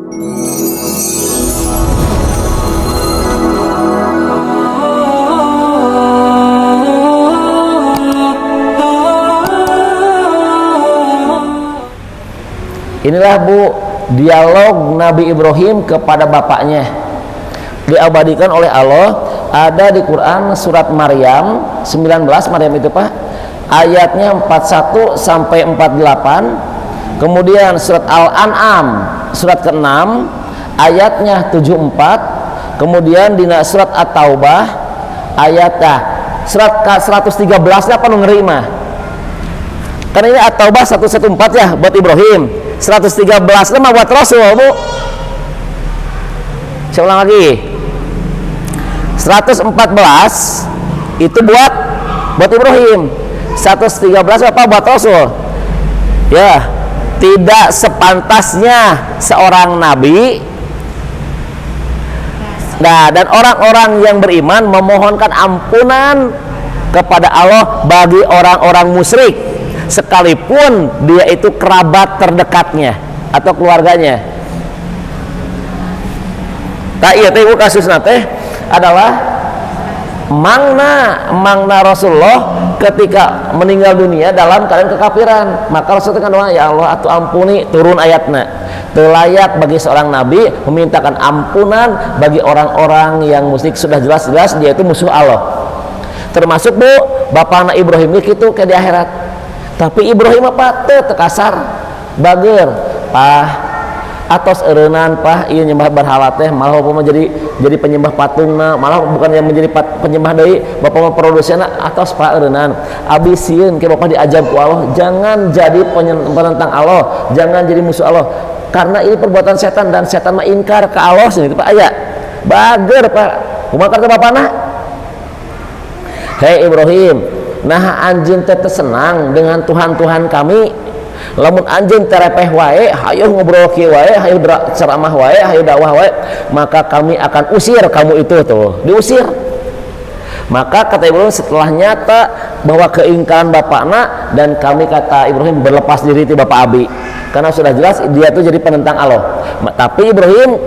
Inilah Bu, dialog Nabi Ibrahim kepada bapaknya, diabadikan oleh Allah, ada di Quran surat Maryam 19, Maryam itu Pak, ayatnya 41 sampai 48. Kemudian surat Al-An'am surat ke-6 ayatnya 74. Kemudian di surat At-Taubah ayatnya surat ke-113 apa nu ngeri mah. Karena ini At-Taubah 114 ya buat Ibrahim. 113 mah buat Rasul, Bu. Saya ulang lagi. 114 itu buat Ibrahim. 113 apa buat Rasul? Ya, tidak sepantasnya seorang nabi dan orang-orang yang beriman memohonkan ampunan kepada Allah bagi orang-orang musyrik, sekalipun dia itu kerabat terdekatnya atau keluarganya. Nah iya teh kasus nate adalah mangna Rasulullah ketika meninggal dunia dalam keadaan kekafiran. Maka Rasulullah kan ya Allah atuh ampuni, turun ayatna. Telayak bagi seorang nabi memintakan ampunan bagi orang-orang yang musyrik, sudah jelas-jelas dia itu musuh Allah. Termasuk Bu, bapak anak Ibrahim gitu ke di akhirat. Tapi Ibrahim apa teu kasar bager pah atos eureunnan pah ieu nyembah berhala teh malah bapak mah jadi penyembah patungna, malah bukan yang menjadi penyembah deui bapak mah produsenna atos pah eureunnan abdi sieun ke bapak diajab ku Allah jangan jadi penentang Allah, jangan jadi musuh Allah karena ini perbuatan setan dan setan mah ingkar ke Allah sini Pak aya bager Pak kumaha kata bapana. Hei Ibrahim, nah anjeun teh senang dengan Tuhan kami, lamun anjeun terepeh wae hayu ngobrol kieu wae hayu ceramah wae hayu dakwah wae maka kami akan usir kamu itu tuh diusir. Maka kata Ibrahim setelah nyata bahwa keingkaran bapakna dan kami kata Ibrahim berlepas diri ti bapak abi karena sudah jelas dia tuh jadi penentang Allah. Tapi Ibrahim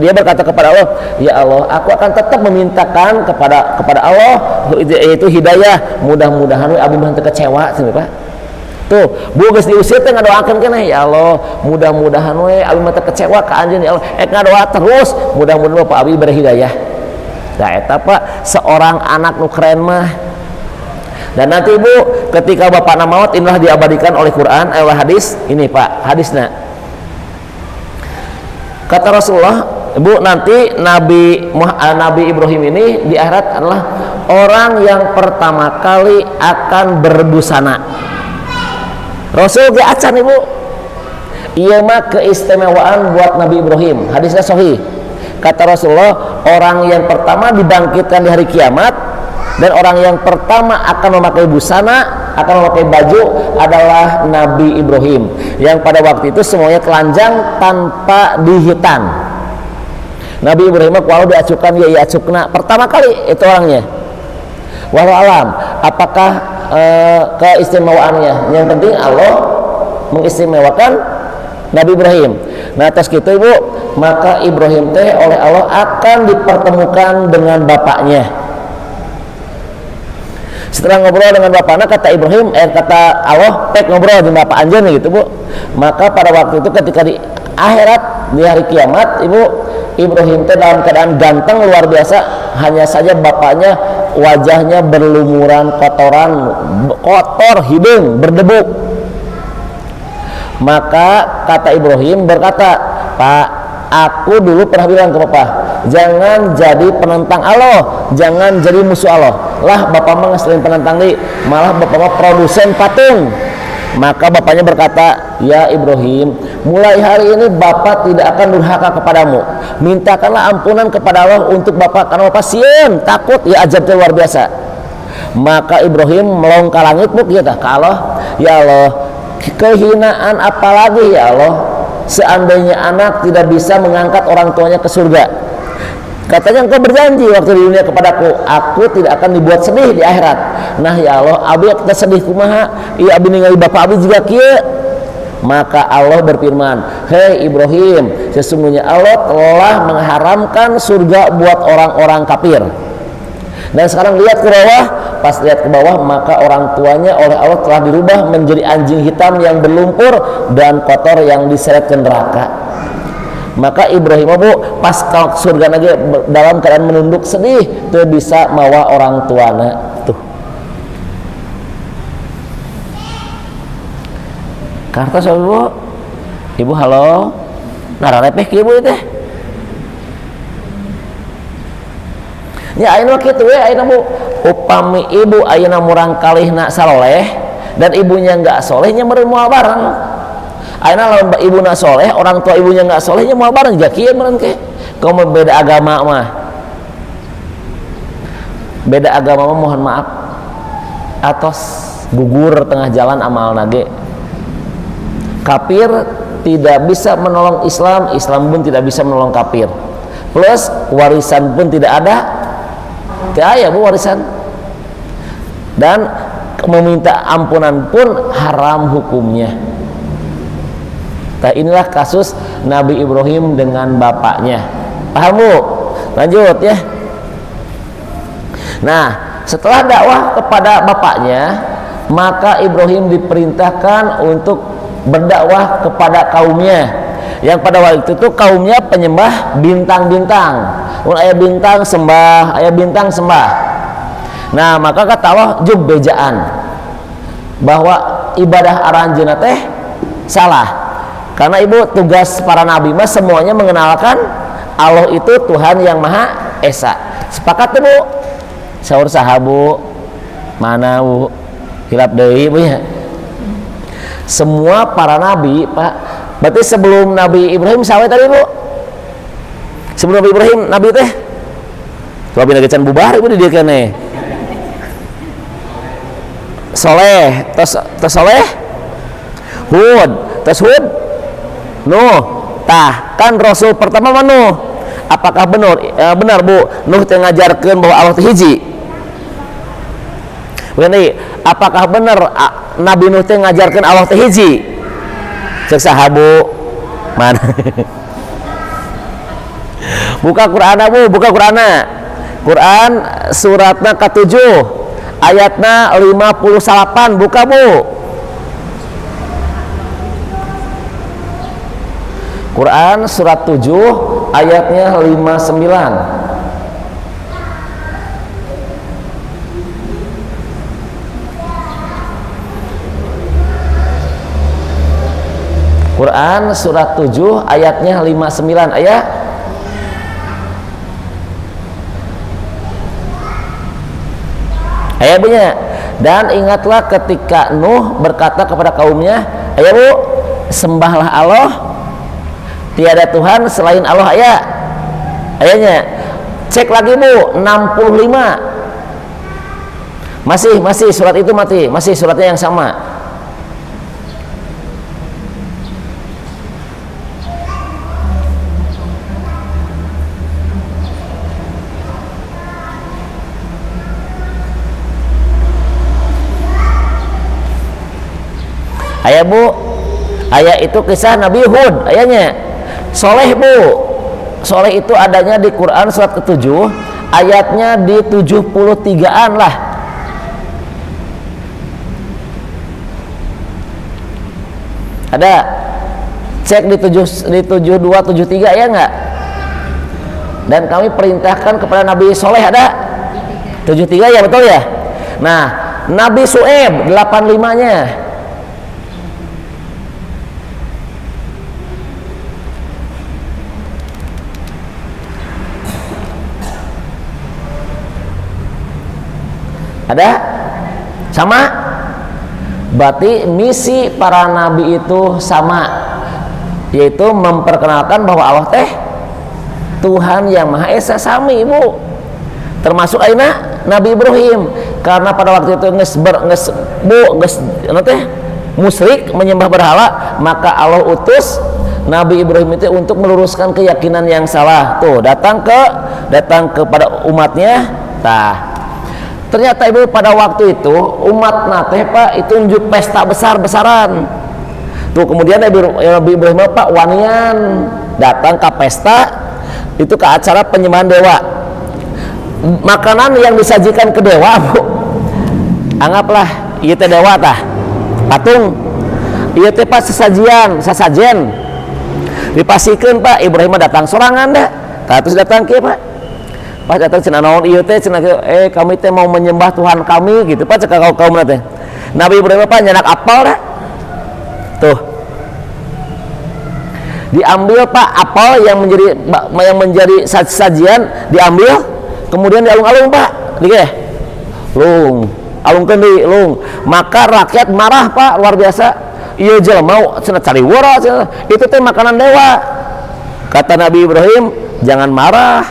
dia berkata kepada Allah, ya Allah aku akan tetap memintakan kepada Allah yaitu hidayah, mudah-mudahan abi mah teu kecewa sini Pak. Tuh bu geus diusir teh ngadoakeun keneh ya Allah mudah-mudahan we abi mah teu kecewa ka anjeun ya Allah ngadoa terus mudah-mudahan bapak abi berhidayah. Nah eta Pak seorang anak nu keren mah. Dan nanti Ibu ketika bapak maut inilah diabadikan oleh Quran oleh hadis ini Pak hadisnya. Kata Rasulullah, Ibu nanti Nabi Ibrahim ini di akhirat adalah orang yang pertama kali akan berbusana. Rasul ge acan Ibu. Ieu mah keistimewaan buat Nabi Ibrahim. Hadisnya sahih. Kata Rasulullah, orang yang pertama dibangkitkan di hari kiamat dan orang yang pertama akan memakai busana, akan memakai baju adalah Nabi Ibrahim yang pada waktu itu semuanya telanjang tanpa dihitan. Nabi Ibrahim kalau diacukan ya acukna pertama kali itu orangnya. Wallahu alam apakah keistimewaannya, yang penting Allah mengistimewakan Nabi Ibrahim. Nah atas gitu Ibu, maka Ibrahim teh oleh Allah akan dipertemukan dengan bapaknya. Setelah ngobrol dengan bapaknya kata Ibrahim kata Allah pek ngobrol dengan bapak anjeun gitu Bu. Maka pada waktu itu ketika di akhirat di hari kiamat Ibu, Ibrahim teh dalam keadaan ganteng luar biasa, hanya saja bapaknya wajahnya berlumuran kotor hidung berdebu. Maka kata Ibrahim berkata, Pak, aku dulu pernah bilang ke Bapak, jangan jadi penentang Allah, jangan jadi musuh Allah. Lah Bapak mah selain penentang nih, malah Bapak mah produsen patung. Maka bapaknya berkata, ya Ibrahim, mulai hari ini Bapak tidak akan durhaka kepadamu. Mintakanlah ampunan kepada Allah untuk Bapak karena Bapak sieun takut ya ajabnya luar biasa. Maka Ibrahim melongkar langit bu kita ke Allah, ya Allah, kehinaan apalagi ya Allah seandainya anak tidak bisa mengangkat orang tuanya ke surga. Katanya engkau berjanji waktu di dunia kepadaku, aku tidak akan dibuat sedih di akhirat. Nah ya Allah, abi kita sedih kumaha? Iya abi ningali bapak abi juga kieu. Maka Allah berfirman, hei Ibrahim, sesungguhnya Allah telah mengharamkan surga buat orang-orang kafir. Dan sekarang lihat ke bawah, pas lihat ke bawah maka orang tuanya oleh Allah telah dirubah menjadi anjing hitam yang berlumpur dan kotor yang diseret ke neraka. Maka Ibrahim bu pas ke surga lagi dalam keadaan menunduk sedih, tuh bisa mawa orang tuana tuh. Karta ibu, ibu halo, nararepeh ke ibu teh. Ya ayeuna kitu we ayeuna bu, upami ibu ayeuna murang kalihna saleh dan ibunya enggak solehnya meureun moal bareng. Ayeuna lamun ibuna soleh, orang tua ibunya enggak solehnya moal bareng ja kieu meureun ke. Kamu beda agama mah. Beda agama mah mohon maaf. Atos gugur tengah jalan amal nage. Kafir tidak bisa menolong Islam, Islam pun tidak bisa menolong kafir. Plus warisan pun tidak ada. Tidak ada bu warisan. Dan meminta ampunan pun haram hukumnya. Nah inilah kasus Nabi Ibrahim dengan bapaknya. Paham bu? Lanjut ya. Nah setelah dakwah kepada bapaknya, maka Ibrahim diperintahkan untuk berdakwah kepada kaumnya yang pada waktu itu kaumnya penyembah bintang-bintang. Ayah bintang sembah, ayah bintang sembah. Nah maka kata Allah juk bejaan bahwa ibadah aranjeuna teh salah, karena ibu tugas para nabi mas semuanya mengenalkan Allah itu Tuhan yang Maha Esa. Sepakat tuh bu? Saur sahabu mana bu? Hilap deui bu ya. Semua para nabi pak, berarti sebelum Nabi Ibrahim sawe tadi bu, sebelum Nabi Ibrahim nabi teh coba bina can bubar ibu di dia kene soleh tos soleh Hud tos Hud Nuh tah kan Rasul pertama mah Nuh. Apakah benar bu Nuh teh ngajarkeun bahwa Allah teh hiji? Begini, apakah benar Nabi Nuh teh ngajarkeun Allah teh hiji? Cek sahabu mana? Buka Qur'an bu, buka Qur'an. Quran suratna ke-7 ayatna 58, buka bu. Quran surat 7 ayatnya 59. Quran surat 7 ayatnya 59 ayat. Ayat bunyinya, dan ingatlah ketika Nuh berkata kepada kaumnya, ayat bu, sembahlah Allah, tiada Tuhan selain Allah. Ayatnya cek lagi bu, 65 masih surat itu masih suratnya yang sama. Ayat bu, ayat itu kisah Nabi Hud. Ayatnya soleh bu, soleh itu adanya di Quran surat ke-7 ayatnya di 73an lah. Ada cek di 72 73 ya enggak? Dan kami perintahkan kepada Nabi soleh ada 73 ya betul ya. Nah Nabi Su'aib 85-nya. Ada? Sama? Berarti misi para nabi itu sama, yaitu memperkenalkan bahwa Allah teh Tuhan yang Maha Esa sami ibu. Termasuk ayeuna Nabi Ibrahim, karena pada waktu itu musyrik menyembah berhala, maka Allah utus Nabi Ibrahim itu untuk meluruskan keyakinan yang salah. Tuh datang kepada umatnya. Ternyata ibu pada waktu itu umat nateh pak itu unjuk pesta besar-besaran. Tuh kemudian Nabi Ibrahim Pak wanian datang ke pesta itu ke acara penyembahan dewa. Makanan yang disajikan ke dewa, Bu, anggaplah ieu teh dewa tah patung, ieu teh pas sasajen dipasikeun Pak. Ibrahim datang sorangan dah, terus datang kieu Pak. Pas datang cenah naon ieu teh, cenah kami teh mau menyembah Tuhan kami gitu Pak, cek kaum teh. Nabi Ibrahim Pak nyanak apel dah. Tuh. Diambil Pak apel yang menjadi sajian, diambil kemudian dialung-alung Pak. Dikeh. Lung, alungkeun deui lung. Maka rakyat marah Pak, luar biasa. Ieu jelema cenah cariwara cenah. Itu teh makanan dewa. Kata Nabi Ibrahim, jangan marah.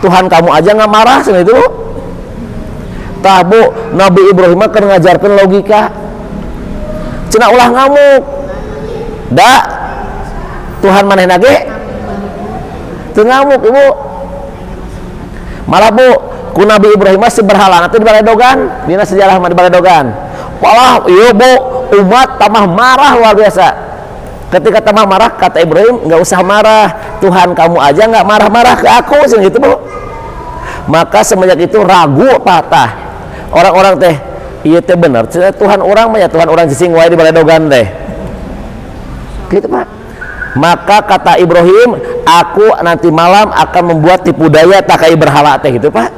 Tuhan kamu aja nggak marah cenah itu. Tah Bu, Nabi Ibrahim kan ngajarkeun logika. Cenah ulah ngamuk. Da Tuhan manehna ge teu ngamuk Ibu. Malah Bu, ku Nabi Ibrahim masih berhala nanti di Baledogan, dina sejarah mah di Baledogan. Walah ieu Bu, umat tambah marah luar biasa. Ketika tambah marah kata Ibrahim, nggak usah marah, Tuhan kamu aja nggak marah-marah ke aku gitu Bu. Maka semenjak itu ragu patah orang-orang teh, iya teh bener Tuhan orang mah ya Tuhan orang cicing wae di Baledogan teh gitu Pak. Maka kata Ibrahim, aku nanti malam akan membuat tipu daya takai berhala teh gitu Pak.